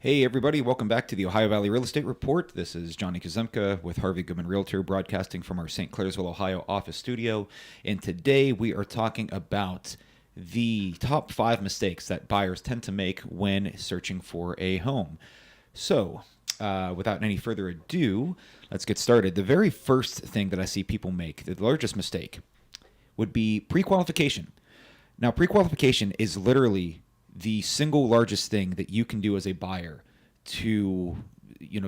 Hey everybody, welcome back to the Ohio Valley Real Estate Report. This is Johnny Kazemka with Harvey, Goodman, Realtor, broadcasting from our St. Clairsville, Ohio office studio. And today we are talking about the top 5 mistakes that buyers tend to make when searching for a home. So, without any further ado, let's get started. The very first thing that I see people make, the largest mistake, would be pre-qualification. Now, pre-qualification is literally the single largest thing that you can do as a buyer to,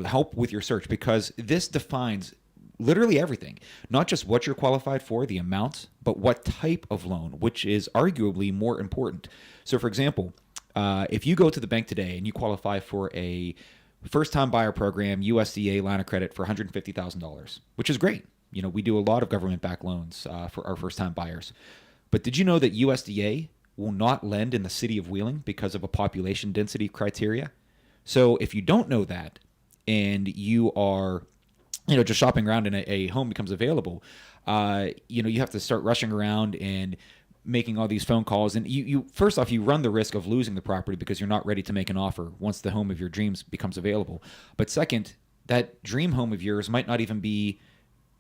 help with your search, because this defines literally everything, not just what you're qualified for, the amount, but what type of loan, which is arguably more important. So, for example, if you go to the bank today and you qualify for a first-time buyer program, USDA line of credit for $150,000, which is great. We do a lot of government-backed loans for our first-time buyers. But did you know that USDA will not lend in the city of Wheeling because of a population density criteria? So if you don't know that and you are, just shopping around and a home becomes available, you have to start rushing around and making all these phone calls. And you first off, you run the risk of losing the property because you're not ready to make an offer once the home of your dreams becomes available. But second, that dream home of yours might not even be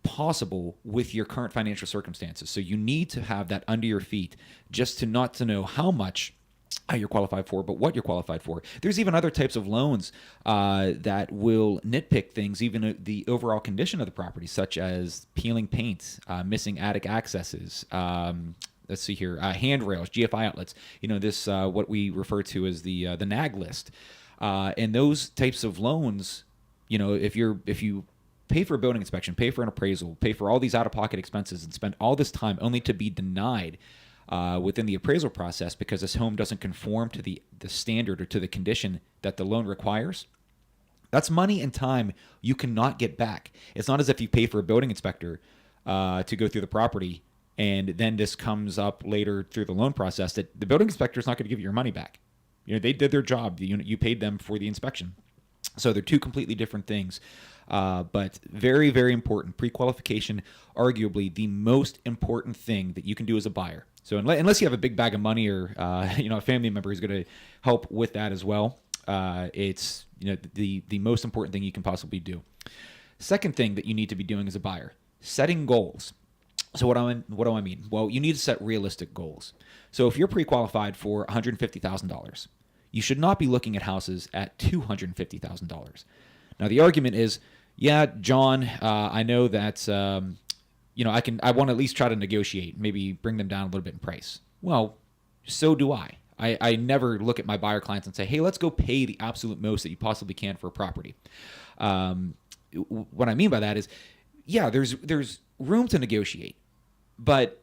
possible with your current financial circumstances. So you need to have that under your feet just to not to know how much you're qualified for, but what you're qualified for. There's even other types of loans that will nitpick things, even the overall condition of the property, such as peeling paint, missing attic accesses, let's see here, handrails, GFI outlets, this what we refer to as the nag list. And those types of loans, if you pay for a building inspection, pay for an appraisal, pay for all these out-of-pocket expenses, and spend all this time only to be denied within the appraisal process because this home doesn't conform to the standard or to the condition that the loan requires, that's money and time you cannot get back. It's not as if you pay for a building inspector to go through the property and then this comes up later through the loan process that the building inspector is not going to give you your money back. They did their job. You paid them for the inspection. So they're two completely different things. But very, very important. Pre-qualification, arguably the most important thing that you can do as a buyer. So unless you have a big bag of money or a family member who's going to help with that as well, it's the most important thing you can possibly do. Second thing that you need to be doing as a buyer: setting goals. So what do I mean? Well, you need to set realistic goals. So if you're pre-qualified for $150,000, you should not be looking at houses at $250,000. Now the argument is, yeah, John, I know that I want to at least try to negotiate, maybe bring them down a little bit in price. Well, so do I. I never look at my buyer clients and say, hey, let's go pay the absolute most that you possibly can for a property. What I mean by that is, yeah, there's room to negotiate, but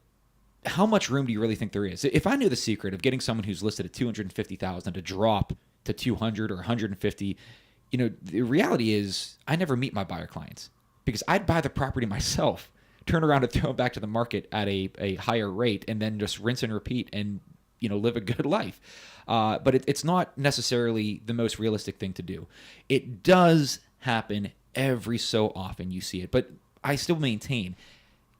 how much room do you really think there is? If I knew the secret of getting someone who's listed at $250,000 to drop to $200 or $150, the reality is I never meet my buyer clients because I'd buy the property myself, turn around and throw it back to the market at a higher rate, and then just rinse and repeat and live a good life. But it's not necessarily the most realistic thing to do. It does happen every so often. You see it, but I still maintain,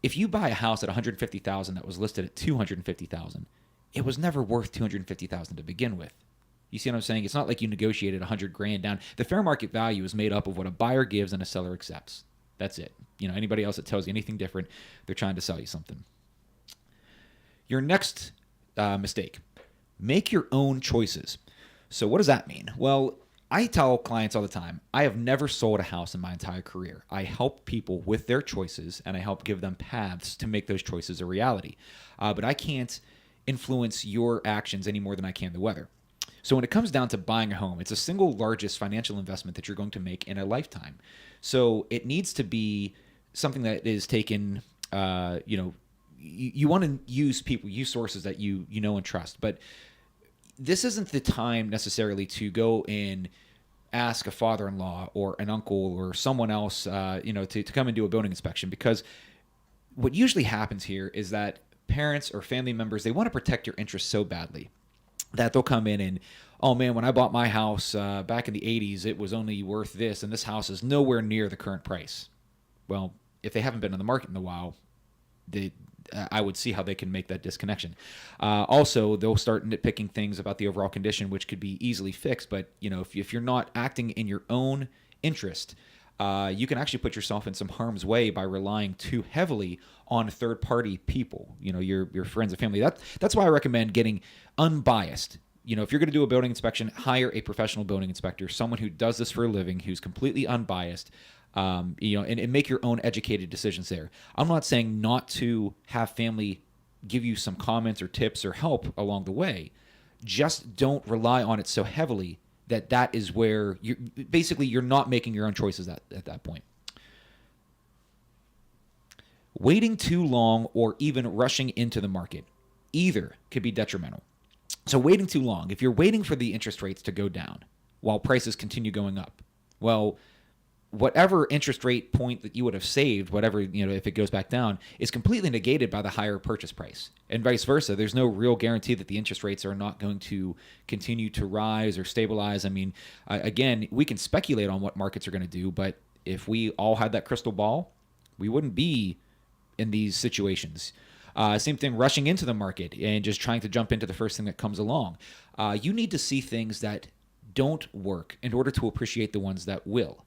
if you buy a house at $150,000 that was listed at $250,000, it was never worth $250,000 to begin with. You see what I'm saying? It's not like you negotiated $100,000 down. The fair market value is made up of what a buyer gives and a seller accepts. That's it. Anybody else that tells you anything different, they're trying to sell you something. Your next mistake: make your own choices. So what does that mean? Well, I tell clients all the time, I have never sold a house in my entire career. I help people with their choices, and I help give them paths to make those choices a reality. But I can't influence your actions any more than I can the weather. So when it comes down to buying a home, it's the single largest financial investment that you're going to make in a lifetime. So it needs to be something that is taken, you want to use sources that you know and trust. But this isn't the time necessarily to go and ask a father-in-law or an uncle or someone else, to come and do a building inspection, because what usually happens here is that parents or family members, they want to protect your interests so badly that they'll come in and, oh man, when I bought my house back in the 80s, it was only worth this, and this house is nowhere near the current price. Well, if they haven't been on the market in a while, I would see how they can make that disconnection. Also, they'll start nitpicking things about the overall condition, which could be easily fixed. But if you're not acting in your own interest, you can actually put yourself in some harm's way by relying too heavily on third-party people. Your friends and family. That's why I recommend getting unbiased. If you're going to do a building inspection, hire a professional building inspector, someone who does this for a living, who's completely unbiased. And make your own educated decisions there. I'm not saying not to have family give you some comments or tips or help along the way. Just don't rely on it so heavily that is where you're not making your own choices at that point. Waiting too long or even rushing into the market, either could be detrimental. So waiting too long, if you're waiting for the interest rates to go down while prices continue going up, well, whatever interest rate point that you would have saved, whatever, if it goes back down, is completely negated by the higher purchase price. And vice versa. There's no real guarantee that the interest rates are not going to continue to rise or stabilize. I mean, again, we can speculate on what markets are going to do, but if we all had that crystal ball, we wouldn't be in these situations. Same thing, rushing into the market and just trying to jump into the first thing that comes along. You need to see things that don't work in order to appreciate the ones that will.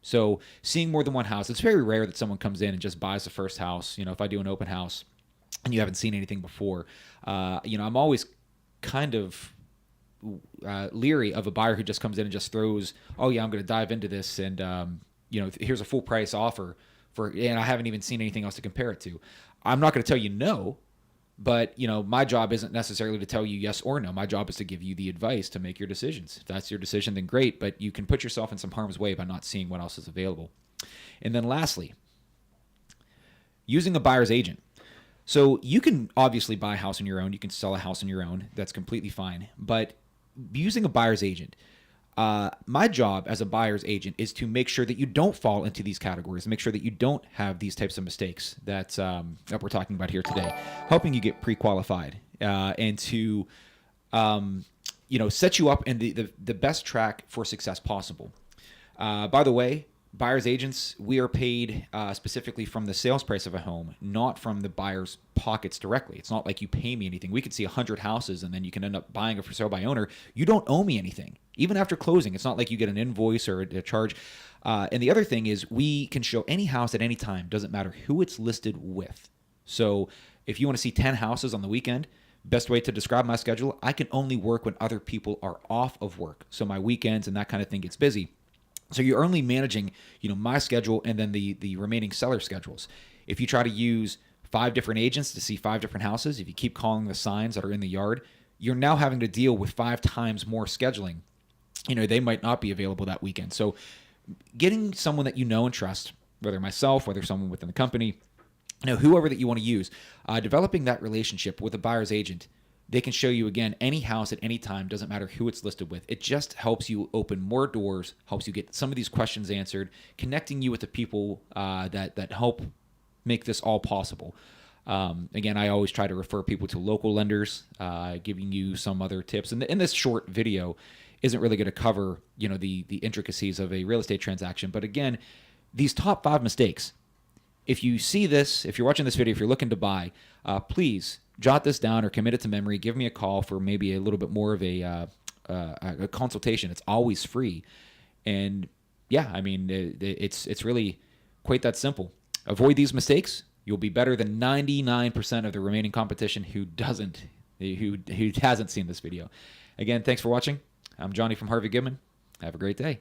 So seeing more than one house, it's very rare that someone comes in and just buys the first house. If I do an open house and you haven't seen anything before, I'm always kind of leery of a buyer who just comes in and just throws, oh yeah, I'm going to dive into this. And, here's a full price offer and I haven't even seen anything else to compare it to. I'm not going to tell you no, but, my job isn't necessarily to tell you yes or no. My job is to give you the advice to make your decisions. If that's your decision, then great, but you can put yourself in some harm's way by not seeing what else is available. And then lastly, using a buyer's agent. So you can obviously buy a house on your own. You can sell a house on your own. That's completely fine. But using a buyer's agent, my job as a buyer's agent is to make sure that you don't fall into these categories, make sure that you don't have these types of mistakes that we're talking about here today, helping you get pre-qualified and to set you up in the best track for success possible. By the way, buyer's agents, we are paid specifically from the sales price of a home, not from the buyer's pockets directly. It's not like you pay me anything. We could see 100 houses and then you can end up buying a for sale by owner. You don't owe me anything. Even after closing, it's not like you get an invoice or a charge. And the other thing is we can show any house at any time. Doesn't matter who it's listed with. So if you want to see 10 houses on the weekend, best way to describe my schedule, I can only work when other people are off of work. So my weekends and that kind of thing gets busy. So you're only managing, my schedule and then the remaining seller schedules. If you try to use 5 different agents to see 5 different houses, if you keep calling the signs that are in the yard, you're now having to deal with 5 times more scheduling. They might not be available that weekend. So getting someone that you know and trust, whether myself, whether someone within the company, whoever that you want to use, developing that relationship with a buyer's agent, they can show you, again, any house at any time, doesn't matter who it's listed with. It just helps you open more doors, helps you get some of these questions answered, connecting you with the people that help make this all possible. Again, I always try to refer people to local lenders, giving you some other tips. And in this short video isn't really going to cover, the intricacies of a real estate transaction. But again, these top 5 mistakes, if you see this, if you're watching this video, if you're looking to buy, please jot this down or commit it to memory. Give me a call for maybe a little bit more of a consultation. It's always free. And yeah, I mean, it's really quite that simple. Avoid these mistakes. You'll be better than 99% of the remaining competition who hasn't seen this video. Again, thanks for watching. I'm Johnny from Harvey Goodman. Have a great day.